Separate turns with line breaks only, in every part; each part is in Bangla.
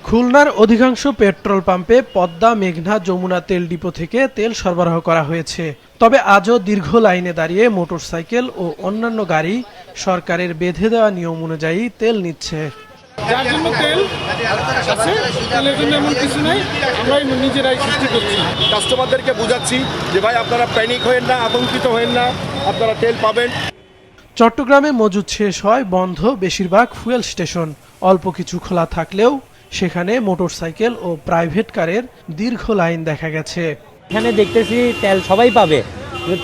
খুলনার অধিকাংশ পেট্রোল পাম্পে পদ্মা, মেঘনা, যমুনা তেল ডিপো থেকে তেল সরবরাহ করা হয়েছে। তবে আজও দীর্ঘ লাইনে দাঁড়িয়ে মোটরসাইকেল ও অন্যান্য গাড়ি সরকারের বেঁধে দেওয়া নিয়ম অনুযায়ী তেল নিচ্ছে।
যার জন্য তেল আছে, তেলের জন্য এমন কিছু নাই, আমরাই নিজেরাই সৃষ্টি করছি।
কাস্টমারদেরকে বুঝাচ্ছি যে ভাই আপনারা প্যানিক হয়েন না, আতঙ্কিত হয়েন না, আপনারা তেল পাবেন।
চট্টগ্রামে মজুদ শেষ হয় বন্ধ বেশিরভাগ ফুয়েল স্টেশন। অল্প কিছু খোলা থাকলেও সেখানে মোটরসাইকেল ও প্রাইভেট কারের দীর্ঘ লাইন দেখা গেছে।
এখানে দেখতেছি তেল সবাই পাবে,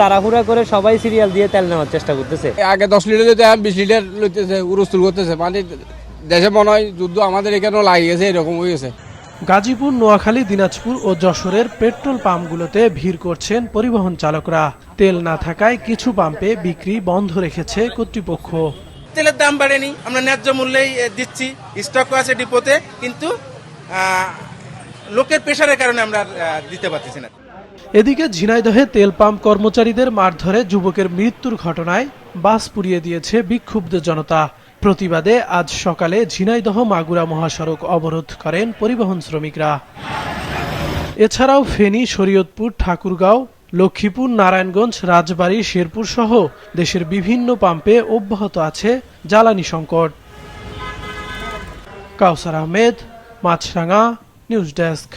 তাড়াহুড়া করে সবাই সিরিয়াল দিয়ে তেল নেওয়ার চেষ্টা করতেছে।
আগে 10 লিটার লইতে 20 লিটার লইতেছে, উরস্তুল করতেছে। মানে দেশে মনে হয় যুদ্ধ আমাদের এখানেও লাগে গেছে, এরকম হয়ে গেছে।
গাজীপুর, নোয়াখালী, দিনাজপুর ও যশোরের পেট্রোল পাম্পগুলোতে ভিড় করছেন পরিবহন চালকরা। তেল না থাকায় কিছু পাম্পে বিক্রি বন্ধ রেখেছে কর্তৃপক্ষ।
তেলের দাম বাড়েনি, আমরা ন্যায্য মূল্যেই দিচ্ছি, স্টকও আছে ডিপোতে, কিন্তু লোকের প্রেসারের কারণে আমরা দিতে পারতেছি না।
এদিকে ঝিনাইদহে তেল পাম্প কর্মচারীদের মারধরে যুবকের মৃত্যুর ঘটনায় বাস পুড়িয়ে দিয়েছে বিক্ষুব্ধ জনতা। প্রতিবাদে আজ সকালে ঝিনাইদহ মাগুরা মহাসড়ক অবরোধ করেন পরিবহন শ্রমিকরা। এছাড়াও ফেনী, শরীয়তপুর, ঠাকুরগাঁও, লক্ষ্মীপুর, নারায়ণগঞ্জ, রাজবাড়ী, শেরপুর সহ দেশের বিভিন্ন পাম্পে অব্যাহত আছে জ্বালানি সংকট। কাউসার আহমেদ, মাছরাঙা, নিউজ ডেস্ক।